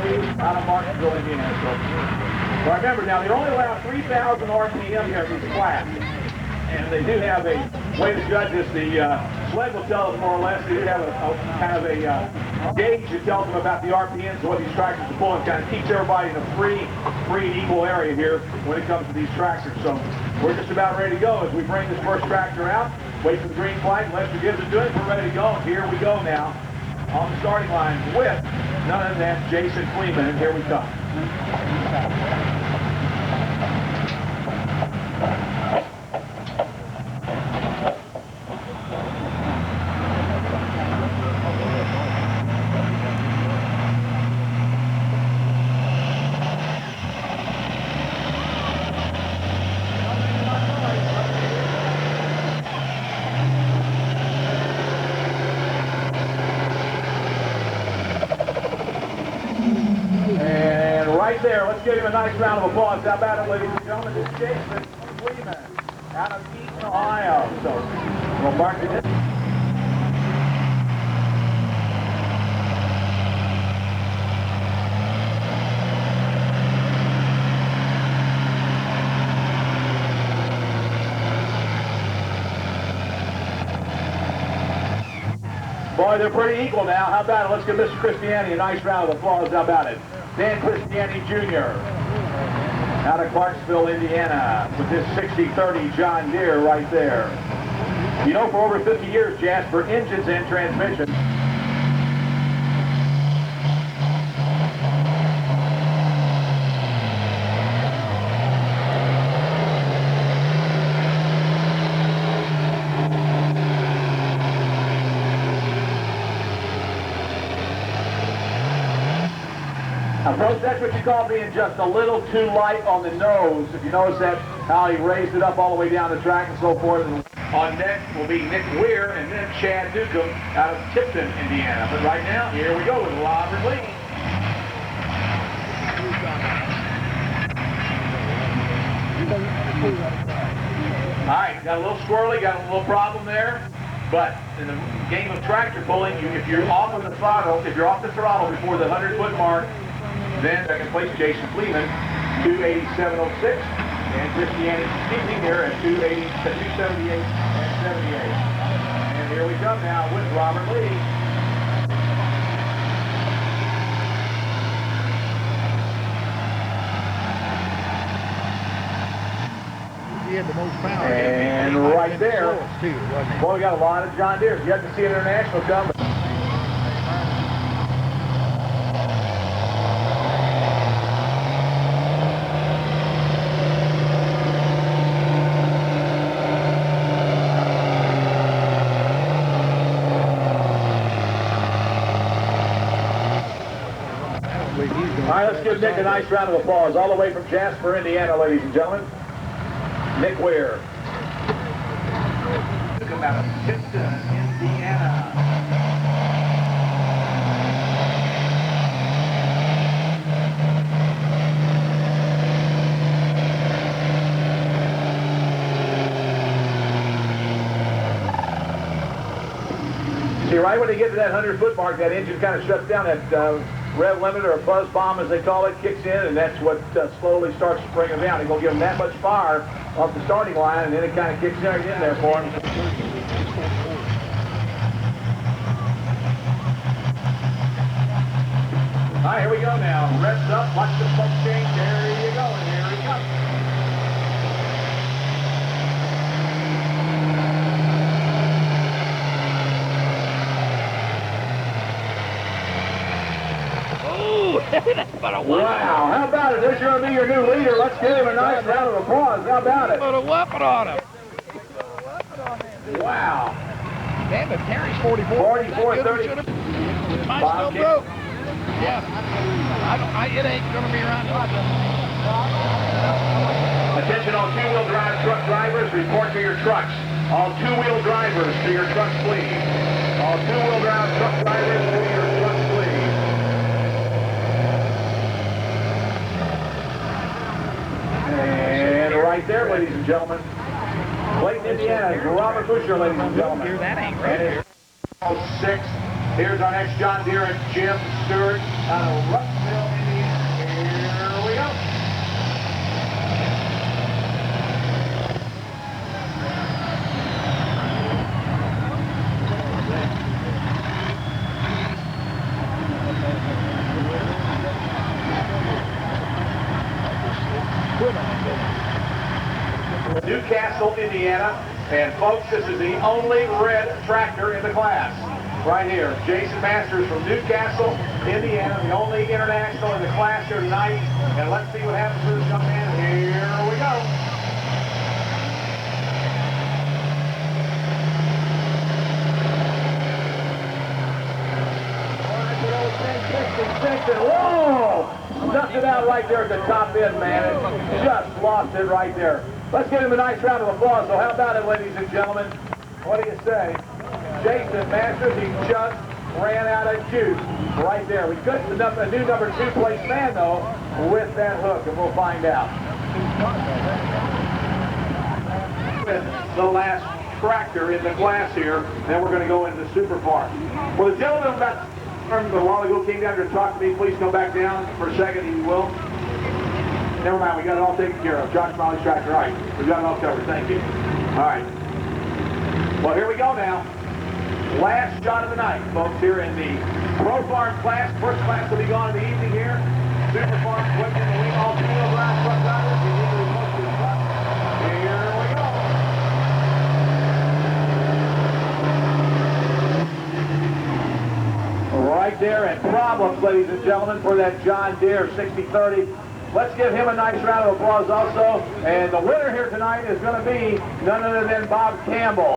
Lee out of Martinsville, Indiana. So remember now, they only allow 3,000 RPM here in these flats. And they do have a way to judge this. The sled will tell us more or less. They do have a kind of a gauge that tells them about the RPMs, what these tractors are pulling. Kind of keeps everybody in a free and equal area here when it comes to these tractors. So we're just about ready to go as we bring this first tractor out. Wait for the green flag. Lester gives it to it. We're ready to go. Here we go now on the starting line with none other than Jason Fleeman. And here we come. There, let's give him a nice round of applause. How about it, ladies and gentlemen? This is Jason Fleeman out of Eaton, Ohio. So, we'll mark it in. Boy, they're pretty equal now. How about it? Let's give Mr. Christiani a nice round of applause. How about it? Dan Christiani Jr. out of Clarksville, Indiana, with this 6030 John Deere right there. You know, for over 50 years, Jasper, engines and transmissions. Approach, that's what you call being just a little too light on the nose. If you notice that, how he raised it up all the way down the track and so forth. And on deck will be Nick Weir and then Chad Newcomb out of Tipton, Indiana. But right now, here we go with Robert Lee. All right, got a little squirrely, got a little problem there. But in the game of tractor pulling, if you're off of the throttle, before the 100-foot mark, then second place Jason Fleeman, 287.06, and Christiani keeping here at 278 and 78. And here we come now with Robert Lee. He had the most power. And right there, boy, we got a lot of John Deere's. You have to see an international come. All right, let's give Nick a nice round of applause. All the way from Jasper, Indiana, ladies and gentlemen. Nick Weir. Come out of Tipton, Indiana. See, right when they get to that 100-foot mark, that engine kind of shuts down. That rev limiter or buzz bomb, as they call it, kicks in, and that's what slowly starts to bring them down. It's going to give them that much fire off the starting line, and then it kind of kicks in there for them. All right, here we go now. Revs up, watch the pump change. There you go, and here he comes. Wow, how about it? There's going to be your new leader. Let's give him a nice round of applause. How about it? Put a weapon on him. Wow. Damn it, Terry's 44. 44-30. Mine's still broke. Yeah. It ain't going to be around. Attention all two-wheel drive truck drivers, report to your trucks. All two-wheel drivers to your trucks, please. All two-wheel drive truck drivers to your trucks, please. And right there, ladies and gentlemen, Clayton, Indiana, Robert Busher, ladies and gentlemen. That ain't right. And it's 6. Here's our next John Deere and Jim Stewart out of Russell, Newcastle, Indiana. And folks, this is the only red tractor in the class. Right here, Jason Masters from Newcastle, Indiana, the only international in the class here tonight. And let's see what happens for this young man. Here we go. Whoa! Snuffed it out right there at the top end, man. It just lost it right there. Let's give him a nice round of applause. So how about it, ladies and gentlemen? What do you say? Jason Masters, he just ran out of juice right there. We couldn't a new number 2 place man, though, with that hook, and we'll find out. The last tractor in the class here, then we're going to go into Super Farm. Well, the gentleman about a while ago came down here to talk to me. Please come back down for a second, if you will. Never mind, we got it all taken care of. Josh Smiley's tractor, all right. We got it all covered, thank you. All right. Well, here we go now. Last shot of the night, folks, here in the Pro Farm class. First class will be gone in the evening here. Super Farm, quick in the wing, all two-wheel drive truck drivers. Here we go. Right there, and problems, ladies and gentlemen, for that John Deere 6030. Let's give him a nice round of applause also. And the winner here tonight is going to be none other than Bob Campbell.